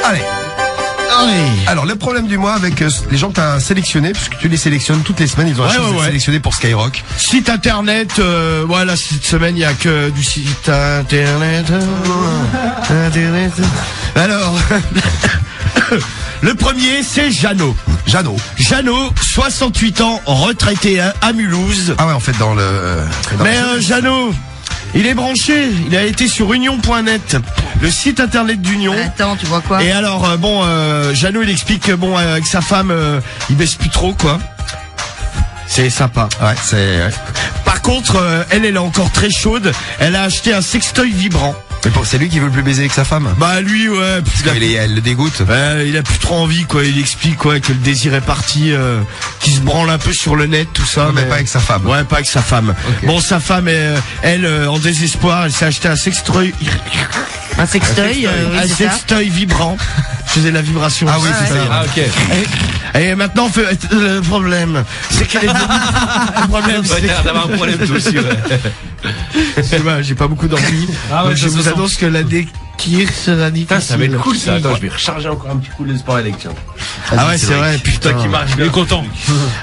Allez. Alors, le problème du mois avec les gens que tu as sélectionnés, puisque tu les sélectionnes toutes les semaines, ils ont la chance de sélectionner pour Skyrock. Site internet, voilà, cette semaine, il n'y a que du site internet. Alors, le premier, c'est Jeannot. Jeannot, 68 ans, retraité à Mulhouse. Ah ouais, en fait, dans le... Mais Jeannot, il est branché, il a été sur union.net, le site internet d'Union. Attends, tu vois quoi? Et alors, Jeannot, il explique que avec sa femme, il baisse plus trop, quoi. C'est sympa. Ouais, c'est... Ouais. Par contre, elle est encore très chaude, elle a acheté un sextoy vibrant. C'est lui qui veut le plus baiser avec sa femme. Bah lui, ouais. Elle le dégoûte. Il a plus trop envie, quoi. Il explique, quoi, que le désir est parti, qu'il se branle un peu sur le net, tout ça. Mais pas avec sa femme. Ouais, pas avec sa femme. Okay. Bon, sa femme, elle, en désespoir, elle s'est acheté un sextoy. Un sextoy, un sextoy vibrant. Je faisais la vibration. Ah oui, c'est ça. Ah, ok. Et maintenant, on fait le problème, c'est qu'elle est le problème, c'est d'avoir un problème toi aussi. Ouais. J'ai pas beaucoup dormi. Ah ouais, je vous annonce que la déquire sera difficile. Putain, ça va être cool ça. Attends, je vais recharger encore un petit coup le sport électrique. Ah ouais, c'est vrai, putain. Qui marche bien. Il est content.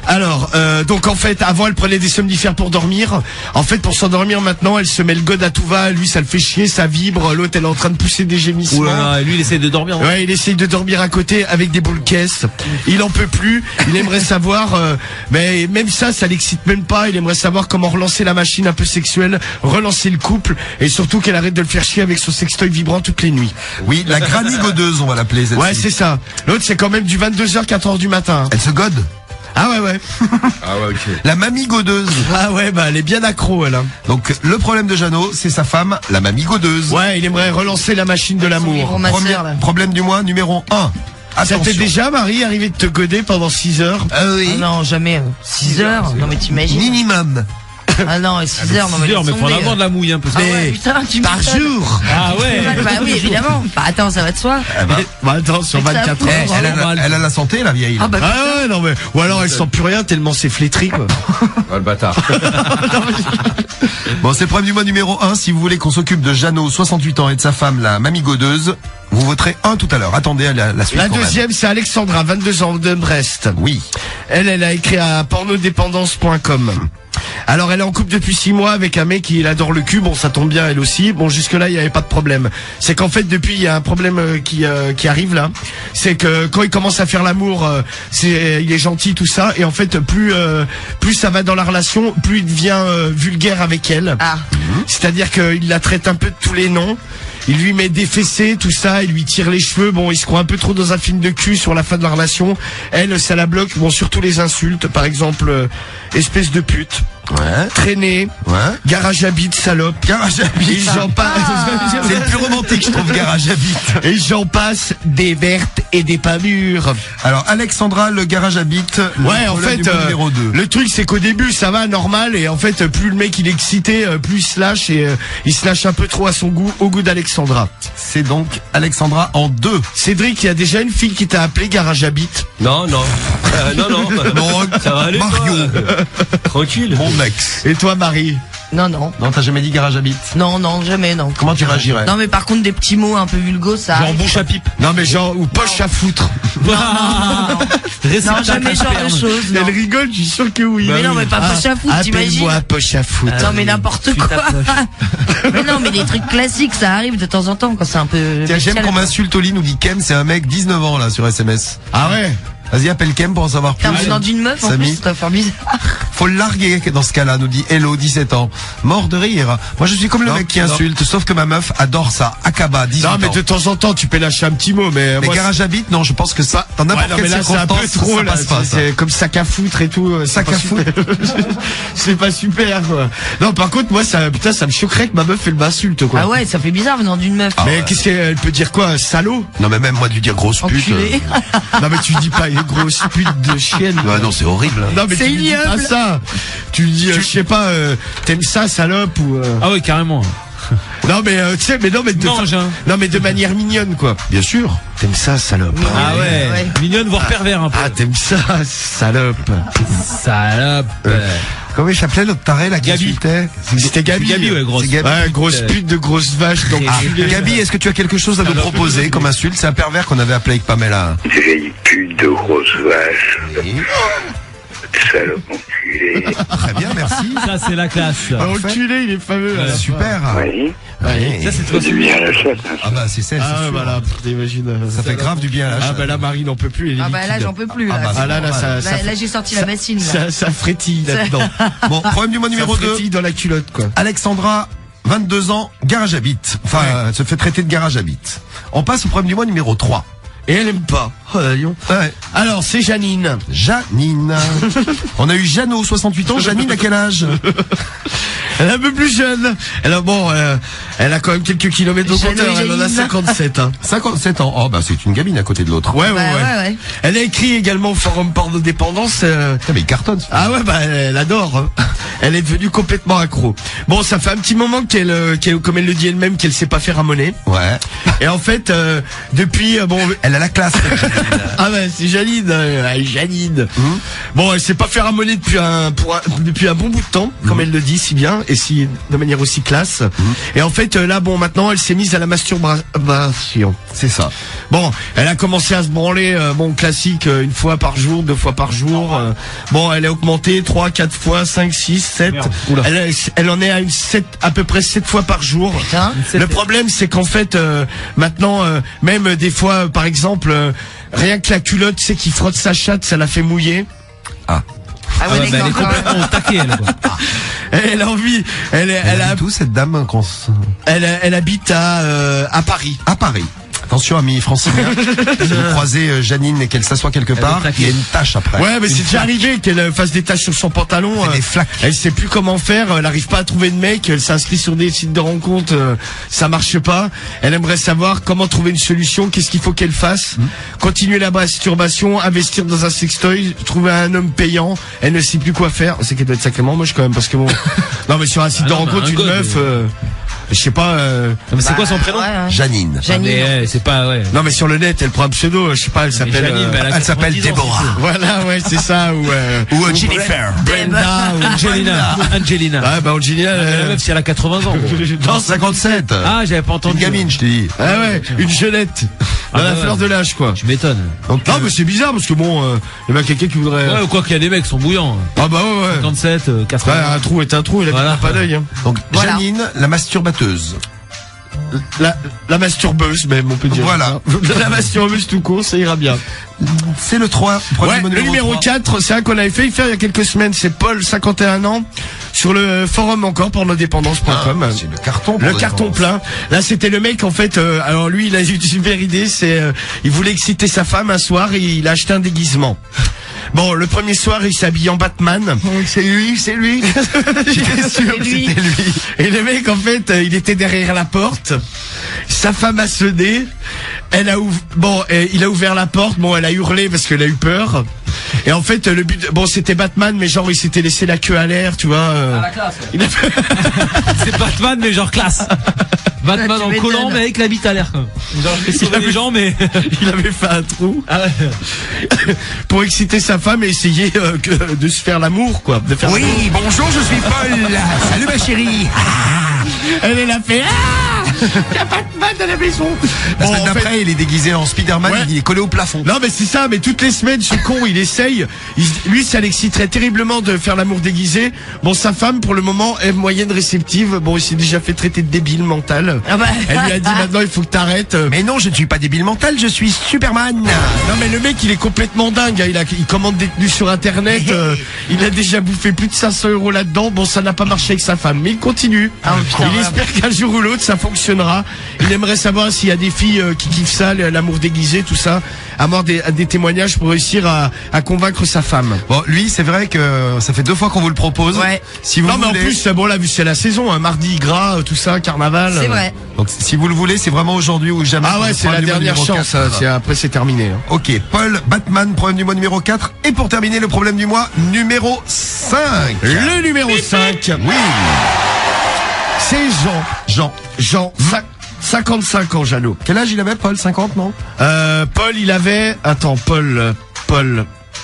Alors, donc en fait, avant, elle prenait des somnifères pour dormir. En fait, pour s'endormir maintenant, elle se met le god à tout va. Lui, ça le fait chier, ça vibre. L'autre, elle est en train de pousser des gémissements. Oula, lui, il essaie de dormir. Ouais, il essaye de dormir à côté avec des boules caisses. Il en peut plus. Il aimerait savoir, mais même ça l'excite même pas. Il aimerait savoir comment relancer la machine un peu sexuelle, relancer le couple, et surtout qu'elle arrête de le faire chier avec son sextoy vibrant toutes les nuits. Oui, la granny godeuse, on va l'appeler. Ouais, c'est ça. L'autre, c'est quand même du 22h, 4h du matin. Elle se gode. Ah ouais. Ah ouais, ok. La mamie godeuse. Ah ouais, bah elle est bien accro, elle. Hein. Donc le problème de Jeannot, c'est sa femme, la mamie godeuse. Ouais, il aimerait relancer la machine de l'amour. Problème du mois numéro 1. Ça t'est déjà, Marie, arrivé de te goder pendant 6 heures? Ah oui. Ah non, jamais. 6 heures? Non mais t'imagines. Minimum. Ah non, 6 heures, non mais. 6 heures, mais faut en avoir de la mouille un peu. Ah ouais, putain, par jour. Ah ouais. Bah oui, évidemment. Bah attends, ça va de soi. Bah attends, sur 24 heures. Elle a la santé, la vieille. Ah bah ouais, non mais. Ou alors elle sent plus rien tellement c'est flétri, quoi. Oh le bâtard. Bon, c'est le problème du mois numéro 1. Si vous voulez qu'on s'occupe de Jeannot, 68 ans, et de sa femme, la mamie godeuse, vous voterez 1 tout à l'heure. Attendez la suite. La deuxième, c'est Alexandra, 22 ans, de Brest. Oui. Elle a écrit à pornodépendance.com. Alors elle est en couple depuis 6 mois avec un mec qui adore le cul. Bon, ça tombe bien, elle aussi. Bon, jusque là il n'y avait pas de problème. C'est qu'en fait depuis il y a un problème qui arrive là. C'est que quand il commence à faire l'amour, il est gentil tout ça, et en fait plus ça va dans la relation, plus il devient vulgaire avec elle. Ah. C'est-à-dire qu'il la traite un peu de tous les noms. Il lui met des fessées, tout ça, il lui tire les cheveux. Bon, il se croit un peu trop dans un film de cul sur la fin de la relation. Elle, ça la bloque. Bon, surtout les insultes. Par exemple, espèce de pute. Ouais. Traîner. Ouais. Garage à bite, salope. Garage à bite. J'en passe. C'est le plus romantique, je trouve, garage à bite. Et j'en passe des vertes et des pas mûres. Alors, Alexandra, le garage à bite. Ouais, en fait, le truc, c'est qu'au début, ça va normal, et en fait, plus le mec il est excité, plus il se lâche, et il se lâche un peu trop à son goût, au goût d'Alexandra. C'est donc Alexandra en 2. Cédric, il y a déjà une fille qui t'a appelé garage à bite. Non. Non, ça va aller. Mario. Tranquille. Mon mec. Et toi, Marie? Non. Non, t'as jamais dit garage à bite? Non, jamais, non. Comment tu réagirais? Non, mais par contre, des petits mots un peu vulgos, ça. Genre bouche à pipe. Non, mais genre, ou poche à foutre. Non, jamais ce genre de choses. Non. Elle rigole, je suis sûr que oui. Mais non, mais pas poche à foutre, t'imagines? Appelle-moi poche à foutre. Non, mais n'importe quoi. Mais non, mais des trucs classiques, ça arrive de temps en temps quand c'est un peu. Tiens, j'aime qu'on m'insulte. Oli nous dit Kem, c'est un mec 19 ans là sur SMS. Ah ouais? Vas-y, appelle Kem pour en savoir plus. T'es venant d'une meuf en Samy. plus, ça va faire bizarre. Faut le larguer dans ce cas-là, nous dit Hello, 17 ans. Mort de rire. Moi, je suis comme le mec qui insulte, sauf que ma meuf adore ça. Akaba, 18 ans. Non, mais de temps en temps, tu peux lâcher un petit mot, mais. Mais garage à bite, non, je pense que ça, dans n'importe quelle circonstance, c'est un peu trop, ça là. passe pas. C'est comme sac à foutre et tout. Sac à foutre. C'est pas super, quoi. Non, par contre, moi, ça me choquerait que ma meuf, elle m'insulte, quoi. Ah ouais, ça fait bizarre venant d'une meuf. Mais qu'est-ce qu'elle peut dire, quoi? Salaud? Non, mais même moi, de lui dire grosse pute. Enculé. Non, mais tu dis pas une grosse pute de chienne. Ouais, non, c'est horrible. Non, mais C'est tu lui dis pas ignoble. ça. Tu lui dis, je sais pas, t'aimes ça, salope, ou. Ah ouais, carrément. Non, mais tu sais, mais non, mais de manière mignonne, quoi. Bien sûr. T'aimes ça, salope. Ah ouais. Mignonne, voire pervers un peu. Ah, t'aimes ça, salope. Salope. Comment il s'appelait l'autre taré là qui Gabi. insultait? C'était Gabi. Gabi, ouais, grosse. C'est Gabi. Ouais, grosse pute de grosse vache. Donc, Gabi, est-ce que tu as quelque chose à nous proposer comme insulte? C'est un pervers qu'on avait appelé avec Pamela. Vieille pute de grosse vache. Oui. Salope enculé. Très bien, merci. Ça, c'est la classe. enculé, il est fameux. là. Super. Oui. Oui. Ça, c'est Ça toi. fait du bien à la chatte. Hein. Ah bah c'est celle, Ah c'est ouais, sûr. voilà, t'imagines. Ça fait grave du bien à la Ah chatte. bah là, Marie n'en peut plus. Elle est Ah bah là, liquide. j'en peux plus. Ah Là, bah, Ah là, là, j'ai sorti la bassine. Là. ça frétille là-dedans. Bon, problème du mois numéro Ça 2. frétille dans la culotte, quoi. Alexandra, 22 ans, garage à bite. Enfin, se fait traiter de garage à bite. On passe au problème du mois numéro 3. Et elle aime pas. Oh là, Lyon. Ouais. Alors, c'est Janine. Janine. On a eu Jeannot, 68 ans. Janine, à quel âge? Elle est un peu plus jeune. Elle a elle a quand même quelques kilomètres au Jeanne compteur. Elle en a Janine. 57. Hein. 57 ans. Oh, bah, c'est une gamine à côté de l'autre. Ouais. Ouais. Elle a écrit également au forum porno dépendance. Putain, mais il cartonne. ce Ah ouais, bah elle adore. Hein. Elle est devenue complètement accro. Bon, ça fait un petit moment qu'elle, comme elle le dit elle-même, qu'elle sait pas faire ramoner. Ouais. Et en fait, depuis bon. Elle a la classe. Ah bah c'est Janine, Janine. Bon, elle sait pas faire ramoner depuis un bon bout de temps, comme elle le dit si bien et si de manière aussi classe. Et en fait là, bon, maintenant elle s'est mise à la masturbation. C'est ça. Bon, elle a commencé à se branler, bon, classique, une fois par jour, 2 fois par jour. Bon, elle a augmenté 3, 4 fois, 5, 6, 7. Elle en est à à peu près 7 fois par jour. Putain. Le problème, c'est qu'en fait, maintenant, même des fois, par exemple, rien que la culotte, c'est qu'il frotte sa chatte, ça la fait mouiller. Ah Ah ouais, ouais, bah, elle est d'accord. complètement au taquet, elle, quoi. Elle a envie, Elle a tout cette dame elle habite à Paris. à Paris. Attention, ami francilien. Si vous croisez Janine et qu'elle s'assoit quelque part, taquet. il y a une tache après. Ouais, mais c'est déjà arrivé qu'elle fasse des taches sur son pantalon. Des flaques. Elle sait plus comment faire. Elle n'arrive pas à trouver de mec. Elle s'inscrit sur des sites de rencontres. Ça marche pas. Elle aimerait savoir comment trouver une solution. Qu'est-ce qu'il faut qu'elle fasse? Continuer la masturbation, investir dans un sextoy, trouver un homme payant. Elle ne sait plus quoi faire. C'est qu'elle doit être sacrément moche quand même, parce que bon. Non, mais sur un site de non, rencontre, mais un une god, meuf. Je sais pas. Non, mais c'est quoi son prénom? Ouais, hein. Janine. Janine. Mais c'est pas, ouais. Non, mais sur le net, elle prend un pseudo. Je sais pas. Elle s'appelle. Janine, bah, Elle s'appelle 90 ans, Déborah. Voilà, ouais, c'est ça. Ou Jennifer. Brenda. Ou Angelina. Angelina. Ah bah Angelina. La meuf, si elle a 80 ans. gros. Non, 57. Ah, j'avais pas Une entendu. gamine, je t'ai dit. Ah ouais, une jeunette. Dans Ah la ouais. fleur de l'âge, quoi. Tu m'étonnes. Donc, Non, mais c'est bizarre parce que bon, il y a quelqu'un qui voudrait. Ouais, ou quoi qu'il y a des mecs qui sont bouillants. Ah bah ouais. 57, Ouais, 80. un trou est un trou, il a Voilà. pas d'œil. Hein. donc Voilà. Janine, la masturbateuse. La masturbeuse, même, on peut dire. Voilà. La masturbeuse tout court, ça ira bien. C'est le 3. Ouais, le numéro 4, c'est un qu'on avait fait faire il y a quelques semaines, c'est Paul, 51 ans, sur le forum encore, pornodépendance.com. C'est le carton. Le carton plein. Là, c'était le mec, en fait, alors lui, il a eu une super idée, il voulait exciter sa femme un soir et il a acheté un déguisement. Bon, le premier soir, il s'habille en Batman. C'est lui. J'étais sûr que lui. c'était lui. Et le mec, en fait, il était derrière la porte. Sa femme a sonné. Il a ouvert la porte. Bon, elle a hurlé parce qu'elle a eu peur. Et en fait, le but, bon, c'était Batman, mais genre, il s'était laissé la queue à l'air, tu vois. la classe. Il a- C'est Batman, mais genre classe. Batman Ah, tu en m'étonnes. collant, mais avec la bite à l'air, quand même. Genre, je vais sauver les gens, mais. il avait fait un trou Ah ouais. pour exciter sa femme et essayer de se faire l'amour, quoi. De faire l'amour. Oui, bonjour, je suis Paul. Salut ma chérie. Elle a fait il y a Batman à la maison. La Bon, semaine en fait- d'après, il est déguisé en Spider-Man, Ouais. il est collé au plafond. Non mais c'est ça, mais toutes les semaines ce con il essaye, lui ça l'exciterait terriblement de faire l'amour déguisé. Bon sa femme pour le moment est moyenne réceptive, bon il s'est déjà fait traiter de débile mental. Ah bah. Elle lui a dit maintenant il faut que t'arrêtes. Mais non, je ne suis pas débile mental, je suis Superman. Non mais le mec il est complètement dingue, hein. Il commande des tenues sur internet, il a déjà bouffé plus de 500 € là-dedans, bon ça n'a pas marché avec sa femme, mais il continue. Ah, putain, Il ouais. espère qu'un jour ou l'autre ça fonctionnera. Il aimerait savoir s'il y a des filles qui kiffent ça, l'amour déguisé, tout ça, avoir des témoignages pour réussir à convaincre sa femme. Bon, lui, c'est vrai que ça fait 2 fois qu'on vous le propose. Ouais. Si vous Non mais en voulez, plus, bon là vu c'est la saison, hein, mardi gras, tout ça, carnaval. C'est vrai. donc, si vous le voulez, c'est vraiment aujourd'hui ou jamais. Ah ouais, c'est la dernière chance, hein, après c'est terminé. Hein. Ok, Paul, Batman, problème du mois numéro 4. Et pour terminer, le problème du mois numéro 5. Le numéro 5, Oui, c'est Jean. Jean, 55 ans, Jeannot. Quel âge il avait, Paul? 50, non? Paul, il avait... Attends, Paul...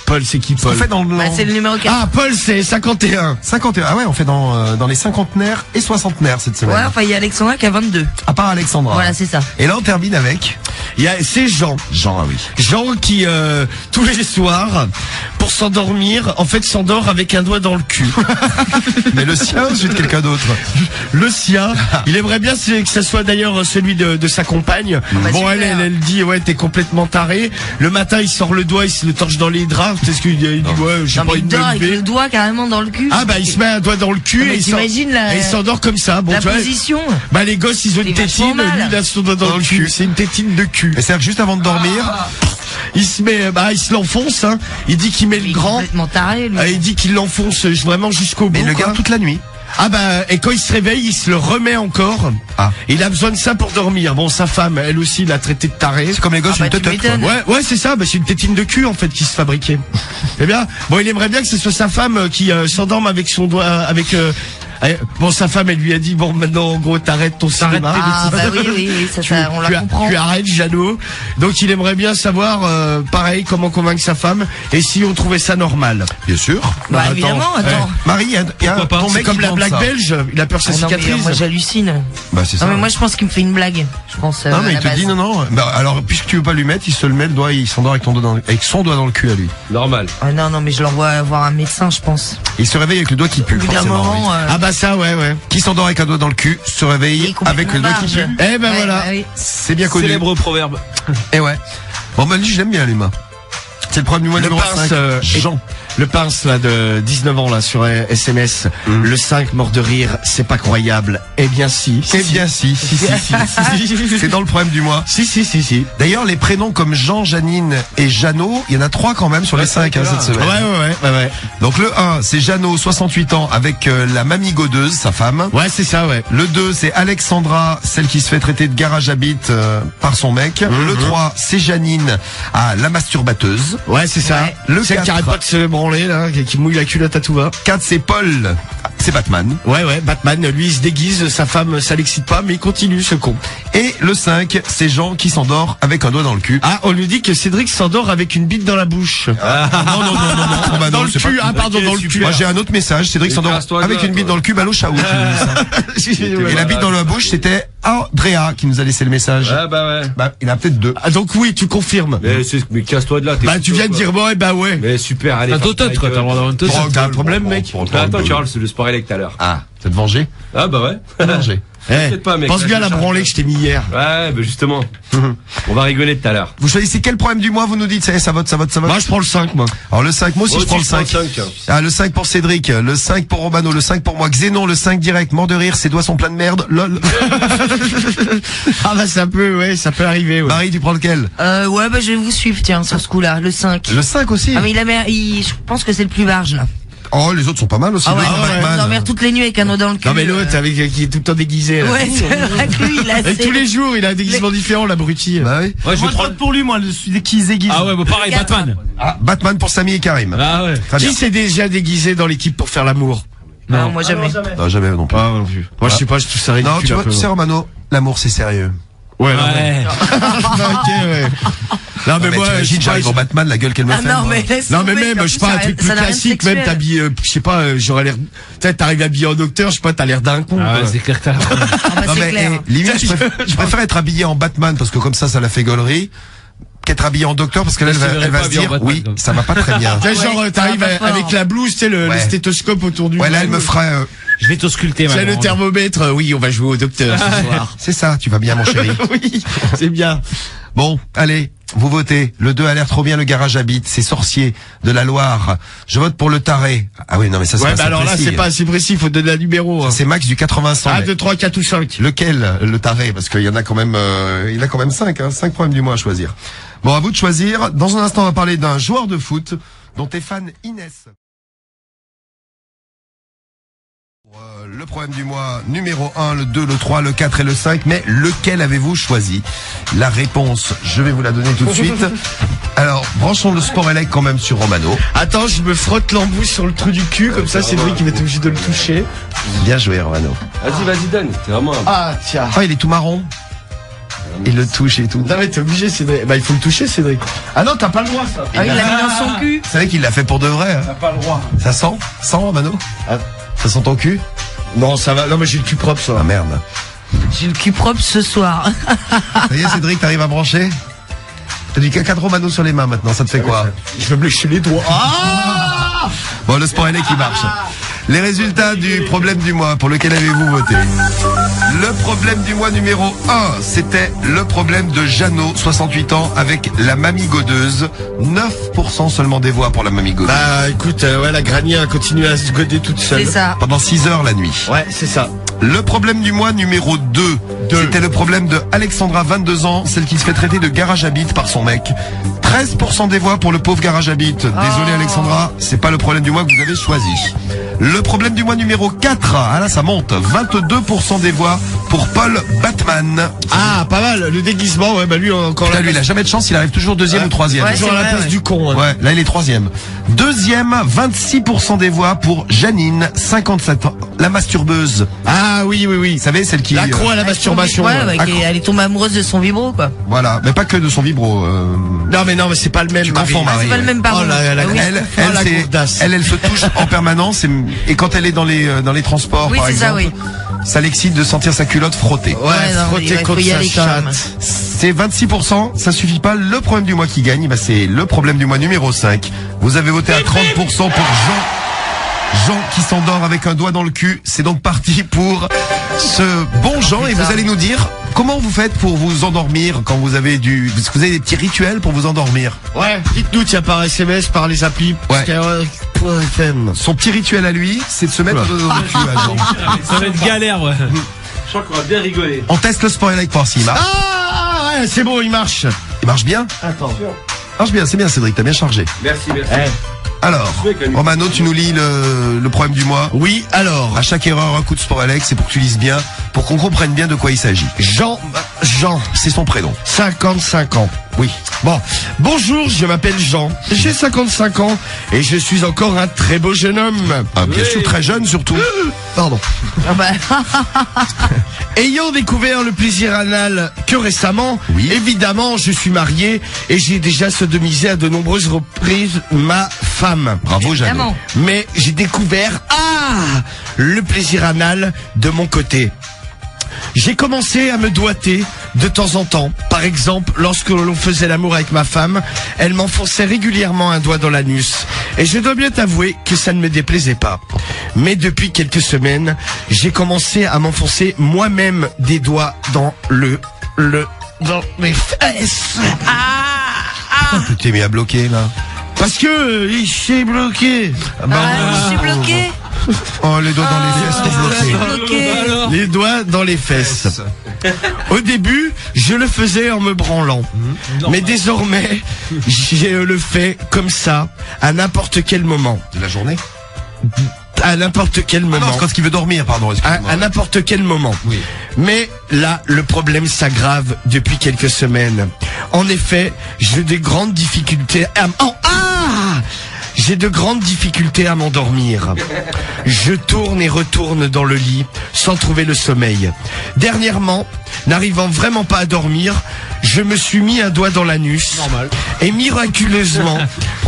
Paul, c'est qui, Paul? On fait dans le... Bah, c'est le numéro 4. Ah, Paul, c'est 51. 51. Ah ouais, on fait dans les cinquantenaires et soixantenaires cette semaine. Ouais, enfin, il y a Alexandra qui a 22. À part Alexandra. Voilà, c'est ça. Et là, on termine avec... C'est Jean. Jean, ah oui. Jean qui, tous les soirs, pour s'endormir, en fait, s'endort avec un doigt dans le cul. Mais le sien ou celui de quelqu'un d'autre? Le sien. Il aimerait bien que ça soit d'ailleurs celui de sa compagne. bah, Bon, super. elle dit, ouais, t'es complètement taré. Le matin, il sort le doigt, il se le torche dans les draps. Parce qu'il dit, ouais, j'ai Non, pas mais il une dort bonne avec idée. le doigt carrément dans le cul. Ah, bah, il se met un doigt dans le cul Non, mais et t'imagines et il s'endort comme ça. Bon, la tu vois, position. bah, les gosses, ils ont une C'est vachement tétine. mal. Lui, il a son doigt dans le cul. C'est une tétine de cul. Mais c'est-à-dire que juste avant de dormir, Il se met, il se l'enfonce, hein. Il dit qu'il met Il le est grand. complètement taré, lui. Il dit qu'il l'enfonce vraiment jusqu'au bout. mais le quoi. garde toute la nuit. Ah bah, et quand il se réveille, il se le remet encore. Ah. Il a besoin de ça pour dormir. Bon, sa femme, elle aussi, l'a traité de taré. C'est comme les gosses, Ah bah, une tu teutote, quoi. m'étonnes. Ouais, c'est ça. Bah, c'est une tétine de cul en fait qui se fabriquait. Eh bien, bon, il aimerait bien que ce soit sa femme qui s'endorme avec son doigt, avec. Bon, sa femme, elle lui a dit bon, maintenant, en gros, t'arrêtes ton cinéma. Ah, bah oui, ça, on la comprend. Tu arrêtes, Jeannot. Donc, il aimerait bien savoir, pareil, comment convaincre sa femme et si on trouvait ça normal. Bien sûr. Bah, évidemment, attends. Marie, il y a Pourquoi pas ton C'est mec comme qui la demande blague ça. belge. Il a peur que sa Ah non, mais, cicatrice. moi, j'hallucine. Bah, c'est ça. Non, mais moi, je pense qu'il me fait une blague. Je pense. Non, mais à il la te base. dit non. Bah, alors, puisque tu veux pas lui mettre, il se le met le doigt, il s'endort avec avec son doigt dans le cul à lui. Normal. Ah non, mais je l'envoie voir un médecin, je pense. Il se réveille avec le doigt qui pue, Au bout d'un forcément. moment, oui. Ah bah ça, ouais. Qui s'endort avec un doigt dans le cul, se il réveille est complètement avec le doigt qui barge. pue. Eh ben Ouais, voilà. bah oui. C'est bien connu. Célèbre proverbe. Et ouais. Bon, bah, lui, je l'aime bien, les mains. C'est le problème du mois Le numéro pince, 5. Jean. Le pince, là, de 19 ans, là, sur SMS. Le 5, mort de rire, c'est pas croyable. Eh bien, si. Eh bien, si. C'est dans le problème du mois. Si. D'ailleurs, les prénoms comme Jean, Janine et Jeannot, il y en a 3 quand même sur les 5 cette semaine. Ouais. Donc le 1, c'est Jeannot, 68 ans, avec la mamie godeuse, sa femme. Ouais, c'est ça, ouais. Le 2, c'est Alexandra, celle qui se fait traiter de garage à bite par son mec. Le 3, c'est Janine, la masturbateuse. Ouais, c'est ça. Ouais. Le Celle qui 4, arrête pas de se branler, là, qui mouille la culotte à tout va. 4, c'est Paul, c'est Batman. Ouais, Batman, lui, il se déguise, sa femme, ça l'excite pas, mais il continue, ce con. Et le 5, c'est Jean qui s'endort avec un doigt dans le cul. Ah, on lui dit que Cédric s'endort avec une bite dans la bouche. Non. Bah Dans non, le c'est cul, pas- pardon, dans le cul. Moi j'ai un autre message, Cédric s'endort Écrase-toi avec de là, une bite toi. dans le cul, Balo Chaout. Et la bite dans la bouche, c'était Andrea qui nous a laissé le message. Ah bah ouais. Bah, il en a peut-être 2. Ah, donc oui, tu confirmes. Mais casse-toi de là. t'es Bah, tu foutu, viens de quoi. dire bon, bah ouais. Mais super, allez. Un ferme ta totote, quoi, gueule. t'as le droit d'avoir un totote. T'as un problème, mec? Attends, Charles, c'est le sport élect tout à l'heure. Ah, t'as te venger? Ah bah ouais. Venger. T'inquiète pas, mec. Pense là, bien à je la charge. branlée que je t'ai mis hier. Ouais, bah justement. On va rigoler tout à l'heure. Vous choisissez quel problème du mois, vous nous dites, ça vote. Moi, je prends le 5, moi. Alors le 5, moi aussi je prends le 5. tiens. Ah, le 5 pour Cédric, le 5 pour Romano, le 5 pour moi. Xénon, le 5 direct, mort de rire, ses doigts sont pleins de merde, lol. Ah bah ça peut arriver, ouais. Marie, tu prends lequel? Ouais, bah, je vais vous suivre, tiens, sur ce coup-là, le 5. Le 5 aussi. Ah, mais je pense que c'est le plus barge, là. Oh, les autres sont pas mal aussi. Ah ouais, le on dormir toutes les nuits avec un doigt dans le cul. Non mais l'autre avec qui est tout le temps déguisé. Là. Ouais, c'est vrai que lui, il a Et tous les jours, il a un déguisement différent, l'abruti. Bah oui. Ouais, je vais prendre pour lui, moi, qui se déguise. Ah ouais, bah pareil, Batman. Ah, Batman pour Samy et Karim. Ah ouais. Très bien. Qui s'est déjà déguisé dans l'équipe pour faire l'amour? Non, moi jamais. Non, jamais non plus. Ah non plus. Moi je sais pas, je trouve ça ridicule. Non, tu vois, tu sais Romano, l'amour c'est sérieux. Ouais. Ouais. Ok, ouais. Non mais moi, t'imagines, j'arrive en Batman, la gueule qu'elle me Ah fait. non, moi. mais laisse Non mais tomber, même, en je sais plus, pas, un ça truc n'a plus rien de classique, même sexuel. t'habilles, je sais pas, j'aurais l'air, peut-être t'arrives habillé en docteur, je sais pas, t'as l'air d'un con. Ah ouais, quoi. c'est clair que t'as. Ah bah, Non, c'est mais clair. limite, je préfère être habillé en Batman parce que comme ça la fait gaulerie, qu'être habillé en docteur parce que là, Je te elle verrai va pas se habillé en dire, Batman, oui, comme ça va pas très bien. Tu sais, Ouais, genre, ça t'arrives va pas avec fort. la blouse, tu sais, le Ouais. stéthoscope autour du Ouais, là, cou. elle me fera, Je vais t'ausculter, Tu sais, maintenant. le thermomètre, oui, on va jouer au docteur ce soir. c'est ça, tu vas bien, mon chéri. Oui, c'est bien. Bon, allez, vous votez. Le 2 a l'air trop bien, le garage à bite. C'est Sorcier de la Loire. Je vote pour le taré. Ah oui, non, mais ça, c'est Ouais, pas bah assez alors là, précis. c'est pas assez précis, faut donner un numéro. Hein. C'est Max du 80-100. Ah, mais 2, 3, 4 ou 5. Lequel, le taré? Parce qu'il y en a quand même, il a quand même 5, hein. 5 problèmes du mois à choisir. Bon, à vous de choisir. Dans un instant, on va parler d'un joueur de foot dont est fan Inès. Le problème du mois numéro 1, le 2, le 3, le 4 et le 5. Mais lequel avez-vous choisi? La réponse, je vais vous la donner tout de suite. Alors, branchons le sport élect quand même sur Romano. Attends, je me frotte l'embout sur le trou du cul, comme ça, c'est lui qui va être obligé de le toucher. Bien joué, Romano. Vas-y, donne. T'es vraiment un... Ah, tiens. Oh, il est tout marron. Il le touche et tout. Non mais t'es obligé, Cédric. Bah il faut le toucher, Cédric. Ah non, t'as pas le droit ça. Ah, il l'a mis dans son cul. C'est vrai qu'il l'a fait pour de vrai. Hein. T'as pas le droit. Ça sent Mano Ah. Ça sent ton cul? Non, ça va. Non mais j'ai le cul propre ça. Ah merde. J'ai le cul propre ce soir. Ça y est, Cédric, t'arrives à brancher? T'as du caca de Romano sur les mains maintenant, ça te fait quoi? Je vais me lécher les doigts. Ah Bon, le sport LA qui marche. Les résultats du problème du mois, pour lequel avez-vous voté? Le problème du mois numéro 1, c'était le problème de Jeannot, 68 ans, avec la mamie godeuse. 9% seulement des voix pour la mamie godeuse. Bah écoute, ouais, la granier a continué à se goder toute seule. C'est ça. Pendant 6 heures la nuit. Ouais, c'est ça. Le problème du mois numéro 2, c'était le problème de Alexandra, 22 ans, celle qui se fait traiter de garage à bite par son mec. 13% des voix pour le pauvre garage à bite. Désolé Alexandra, c'est pas le problème du mois que vous avez choisi. Le problème du mois numéro 4, ah là ça monte, 22% des voix pour Paul Batman. Ah, pas mal, le déguisement, ouais, bah lui encore Là, là. lui il a jamais de chance, il arrive toujours deuxième ou troisième. Ouais, Toujours à c'est la vrai, place ouais. du con. Hein. Ouais, là il est troisième. Deuxième, 26% des voix pour Janine, 57 ans, la masturbeuse. Ah oui, oui, oui. Vous savez, celle qui... L'accro à la masturbation. Ouais, ouais. ouais, elle est tombée amoureuse de son vibro, quoi. Voilà, mais pas que de son vibro. Non mais c'est pas le même. Tu Marie. confonds, Marie. C'est pas le même pardon. Oh là, la Ah oui. elle, la gourdasse. elle se touche en permanence et quand elle est dans les transports, Oui, par c'est ça, exemple, ça l'excite de sentir sa culotte frotter. Ouais, Ouais, non, frotter mais ouais, faut contre y sa aller quand même. chatte. C'est 26%, ça suffit pas. Le problème du mois qui gagne, bah c'est le problème du mois numéro 5. Vous avez voté à 30% pour Jean qui s'endort avec un doigt dans le cul. C'est donc parti pour ce bon Jean et vous allez nous dire comment vous faites pour vous endormir quand vous avez est-ce que vous avez des petits rituels pour vous endormir? Ouais, dites-nous, tiens, par SMS, par les applis. Ouais. FM. Son petit rituel à lui, c'est de se mettre dans le cul à Jean. Ça va être galère, ouais. Je crois qu'on va bien rigoler. On teste le sport électrique pour s'il marche. Ah, ouais, c'est bon, il marche. Il marche bien? Attends. Marche bien, c'est bien Cédric, t'as bien chargé. Merci. Alors, Romano, tu nous lis le problème du mois. Oui, alors, À chaque erreur, un coup de sport Alex, c'est pour que tu lises bien, pour qu'on comprenne bien de quoi il s'agit. Jean, C'est son prénom. 55 ans. Oui. Bon, bonjour, je m'appelle Jean, j'ai 55 ans et je suis encore un très beau jeune homme. Ah, bien sûr, très jeune surtout. Pardon. Ah bah, Ayant découvert le plaisir anal que récemment, Oui. évidemment, je suis marié et j'ai déjà sodomisé à de nombreuses reprises ma femme. Bravo, Jeannot. évidemment. Mais j'ai découvert, le plaisir anal de mon côté. J'ai commencé à me doiter de temps en temps. Par exemple, lorsque l'on faisait l'amour avec ma femme, elle m'enfonçait régulièrement un doigt dans l'anus. Et je dois bien t'avouer que ça ne me déplaisait pas. Mais depuis quelques semaines, j'ai commencé à m'enfoncer moi-même des doigts dans dans mes fesses. Tu t'es mis à bloquer, là. Parce que il s'est bloqué. je suis bloqué. Oh, les doigts dans les fesses sont Je suis bloqués. bloqué. Les doigts dans les fesses. Au début, je le faisais en me branlant. Mais désormais, je le fais comme ça, à n'importe quel moment. De la journée? À n'importe quel Ah moment. non, c'est quand il veut dormir, pardon, excuse-moi. À n'importe quel moment. Oui. Mais là, le problème s'aggrave depuis quelques semaines. En effet, j'ai de grandes difficultés à j'ai de grandes difficultés à m'endormir. Je tourne et retourne dans le lit sans trouver le sommeil. Dernièrement, n'arrivant vraiment pas à dormir, je me suis mis un doigt dans l'anus. Normal. Et miraculeusement,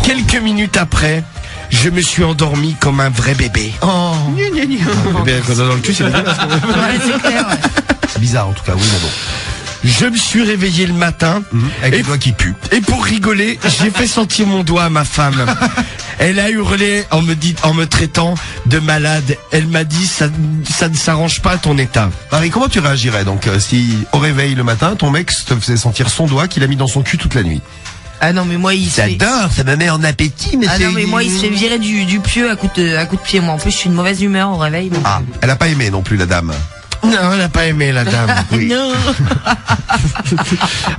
quelques minutes après, je me suis endormi comme un vrai bébé. Oh. Bébé avec un doigt dans le cul, c'est dégueulasse. Ouais, c'est clair. Ouais. C'est bizarre, en tout cas, oui, mais bon. Je me suis réveillé le matin Avec Et- les doigts qui puent. et pour rigoler, j'ai fait sentir mon doigt à ma femme. Elle a hurlé en me traitant de malade. Elle m'a dit ça ne s'arrange pas à ton état. Marie, comment tu réagirais, donc, si, au réveil le matin, ton mec te faisait sentir son doigt qu'il a mis dans son cul toute la nuit? Ah non, mais moi, il se fait... J'adore, ça me met en appétit, mais Ah non, mais moi, il se fait virer du pieu à coup de pied. Moi, en plus, je suis de mauvaise humeur au réveil. Donc... Ah, elle a pas aimé non plus, la dame. Non, elle n'a pas aimé la dame. Oui. Non.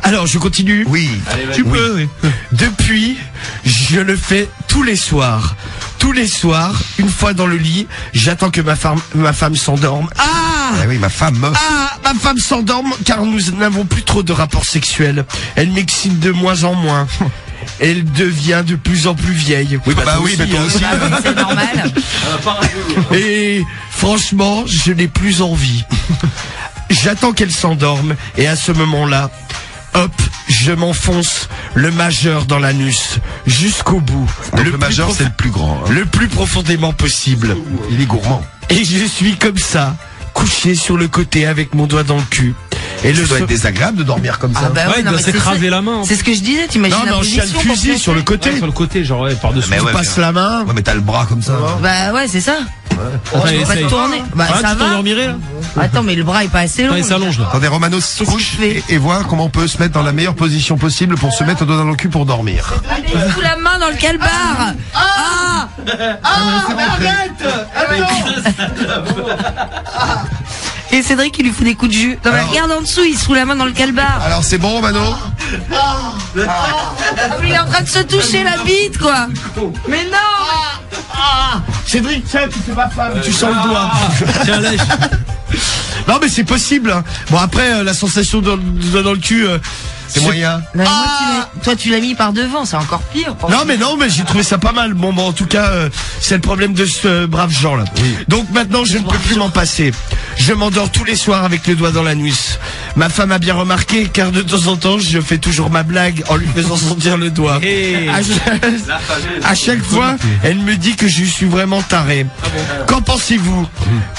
Alors, je continue. Oui. Tu peux, oui. Depuis, je le fais tous les soirs. Tous les soirs, une fois dans le lit, j'attends que ma femme s'endorme. Ah oui, ma femme. Ma femme s'endorme car nous n'avons plus trop de rapports sexuels. Elle m'excite de moins en moins. Elle devient de plus en plus vieille. Oui, bah oui, mais toi hein. aussi. Bah oui, c'est normal. Et franchement, je n'ai plus envie. J'attends qu'elle s'endorme et à ce moment-là, hop, je m'enfonce le majeur dans l'anus jusqu'au bout. Donc le majeur, c'est le plus grand. Hein. Le plus profondément possible. Il est gourmand. Et je suis comme ça, couché sur le côté avec mon doigt dans le cul. Et ça doit être désagréable de dormir comme ça. Ah bah Ouais, il doit mais s'écraser c'est ça. la main. C'est ce que je disais, t'imagines Non, la mais en chien position de pour fusil placer sur le côté. Ouais, sur le côté, genre par-dessus. Mais Tu ouais, passes la main. Ouais, mais t'as le bras comme ça. Bah ouais, c'est ça. Attends, Tu peux pas te essaye. tourner. Bah Ah, ça tu va. t'endormirais là? Attends, mais le bras est pas assez long. Attends, il s'allonge là. Attendez, Romano se Qu'est-ce couche qu'il fait et voit comment on peut se mettre dans la meilleure position possible pour se mettre le doigt dans le cul pour dormir. Il fout la main dans le calbar. Ah Et Cédric, il lui fout des coups de jus. Non, mais Alors- regarde en dessous, il se fout la main dans le calbar. Alors c'est bon, Romano? Ah, mais il est en train de se toucher la bite, quoi. Mais non. Cédric, tiens, tu fais ma femme, tu sens le doigt. Tiens, lèche. Non mais c'est possible. Hein. Bon après la sensation dans le cul. C'est moyen. Non, mais moi, toi, tu l'as mis par devant, c'est encore pire. Non mais j'ai trouvé ça pas mal. Bon en tout cas c'est le problème de ce brave Jean là. Oui. Donc maintenant je ne peux plus m'en passer. Je m'endors tous les soirs avec le doigt dans l'anus. Ma femme a bien remarqué car de temps en temps je fais toujours ma blague en lui faisant sentir le doigt. Hey. À chaque fois elle me dit que je suis vraiment taré. Qu'en pensez-vous?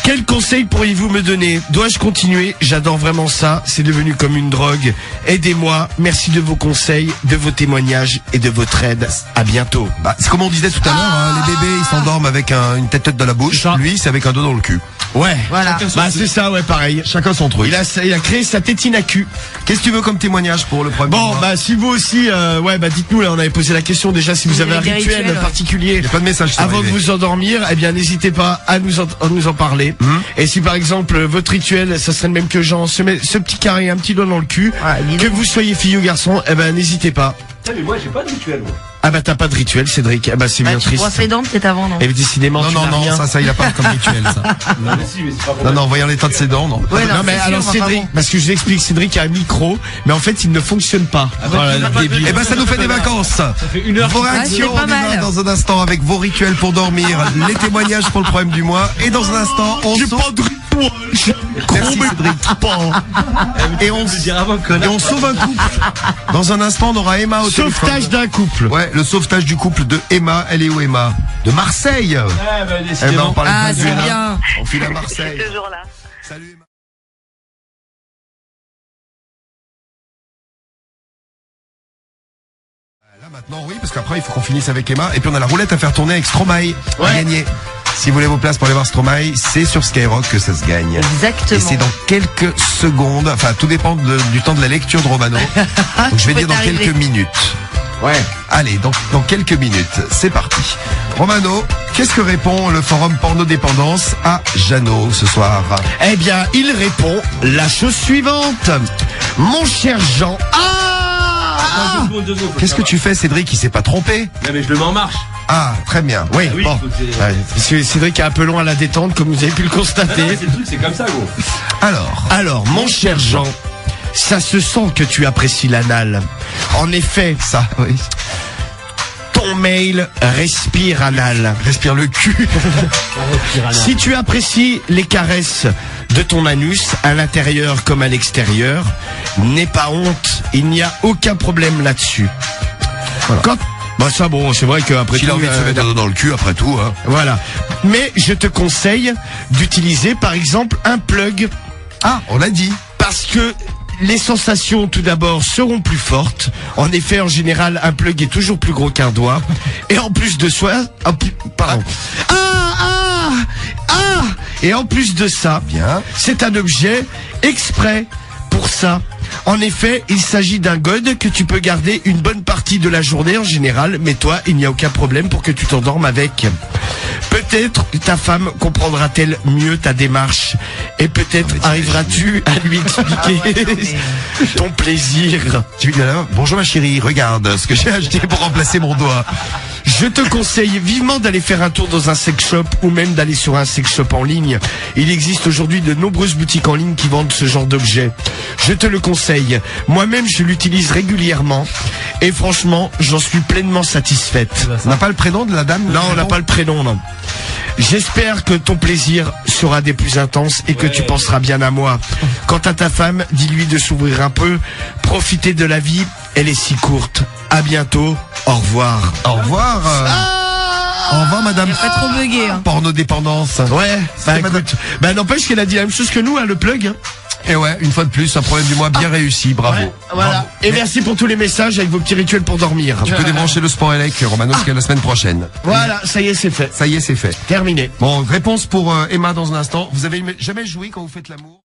Quel conseil pourriez-vous me donner? Dois-je continuer? J'adore vraiment ça. C'est devenu comme une drogue. Aidez-moi. Merci de vos conseils, de vos témoignages et de votre aide. À bientôt. Bah, c'est comme on disait tout à l'heure, hein, les bébés ils s'endorment avec une tête dans la bouche. Ça. Lui, c'est avec un dos dans le cul. Ouais. Voilà. Bah c'est ça, ouais, pareil. Chacun son truc. Il a créé sa tétine à cul. Qu'est-ce que tu veux comme témoignage pour le premier Bon, mois? bah si vous aussi, ouais, bah dites-nous là, on avait posé la question déjà si vous avez un avez des rituel rituels, ouais. particulier. Il n'y a pas de message. qui sont Avant de arrivés. vous endormir, eh bien n'hésitez pas à nous en parler. Et si par exemple votre rituel, ça serait le même que Jean, se met ce petit carré, un petit doigt dans le cul, Ah, évidemment. que vous soyez fille ou garçon, eh ben n'hésitez pas. Mais moi, j'ai pas de rituel, moi. Ah bah t'as pas de rituel, Cédric. Eh ben c'est Bah, bien tu triste. brosses les dents peut-être avant, non? Et décidément, Non, tu non, n'as non, rien. ça, il a pas comme rituel, ça. Non, mais si, mais c'est pas pour Non, non, voyant l'état de ses dents, non. Ouais, Non mais c'est alors sûr, enfin, Cédric, bon. parce que je vous explique, Cédric a un micro, mais en fait il ne fonctionne pas. Voilà, le débile. Eh ben, ça nous fait des vacances. Ça fait 1 heure. Vos c'est réactions, pas on y va mal. dans un instant avec vos rituels pour dormir, les témoignages pour le problème du mois, et dans un instant, on J'ai sauve... pas de rituel, j'ai Merci, Cédric. Et on sauve un couple. Dans un instant, on aura Emma au Sauvetage téléphone. d'un couple. Ouais, le sauvetage du couple de Emma. Elle est où, Emma? De Marseille. Ah, bah, Eh ben, décidément. on parlait Ah, de c'est Venezuela. bien. On file à Marseille. Toujours là. Salut, Emma. Là maintenant oui parce qu'après il faut qu'on finisse avec Emma et puis on a la roulette à faire tourner avec Stromae à gagner. Si vous voulez vos places pour aller voir Stromae, c'est sur Skyrock que ça se gagne. Exactement. Et c'est dans quelques secondes, enfin tout dépend du temps de la lecture de Romano. Donc je vais peux dire dans t'arriver. quelques minutes. Ouais. Allez, dans quelques minutes, c'est parti. Romano, qu'est-ce que répond le forum porno dépendance à Jeannot ce soir? Eh bien, il répond la chose suivante. Mon cher Jean. Qu'est-ce que tu fais, Cédric? Il s'est pas trompé? Non, mais je le mets en marche. Ah, très bien. Oui, Oui, bon. faut que c'est- Ouais, parce que Cédric est un peu long à la détente, comme vous avez pu le Non, constater. c'est le truc, c'est comme ça, gros. Alors, Mon cher Jean, ça se sent que tu apprécies l'anal. En effet, ça, oui. ton mail respire anal. Respire le cul. Si tu apprécies les caresses de ton anus, à l'intérieur comme à l'extérieur, n'aie pas honte, il n'y a aucun problème là-dessus. Voilà. Bah ça bon, c'est vrai qu'après S'il a tout, envie de se mettre un doigt dans le cul, après tout, hein. voilà. Mais je te conseille d'utiliser par exemple un plug, Ah, on l'a dit. parce que les sensations tout d'abord seront plus fortes. En effet, en général, un plug est toujours plus gros qu'un doigt. Et en plus de ça, pardon. Et en plus de ça, Bien. c'est un objet exprès pour ça. En effet, il s'agit d'un god que tu peux garder une bonne partie de la journée en général, mais toi, il n'y a aucun problème pour que tu t'endormes avec. Peut-être ta femme comprendra-t-elle mieux ta démarche et peut-être arriveras-tu à lui expliquer ton plaisir. Tu lui dis là, bonjour ma chérie, regarde ce que j'ai acheté pour remplacer mon doigt. Je te conseille vivement d'aller faire un tour dans un sex shop ou même d'aller sur un sex shop en ligne. Il existe aujourd'hui de nombreuses boutiques en ligne qui vendent ce genre d'objets. Je te le conseille. Moi-même, je l'utilise régulièrement et franchement, j'en suis pleinement satisfaite. On n'a pas le prénom de la dame? Non, on n'a pas le prénom, non. J'espère que ton plaisir sera des plus intenses et que tu penseras bien à moi. Quant à ta femme, dis-lui de s'ouvrir un peu. Profitez de la vie, elle est si courte. À bientôt, au revoir. Au revoir. Au revoir, madame. Pas trop bugué. Hein. Porno-dépendance. Ouais, bah écoute, bah n'empêche qu'elle a dit la même chose que nous, hein, le plug. Hein. Et ouais, une fois de plus, un problème du mois bien réussi, bravo. Ouais, voilà. Bravo. Et merci pour tous les messages avec vos petits rituels pour dormir. Tu peux débrancher le sport élec, Romano, jusqu'à la semaine prochaine. Voilà, ça y est, c'est fait. Ça y est, c'est fait. Terminé. Bon, réponse pour Emma dans un instant. Vous avez jamais joué quand vous faites l'amour?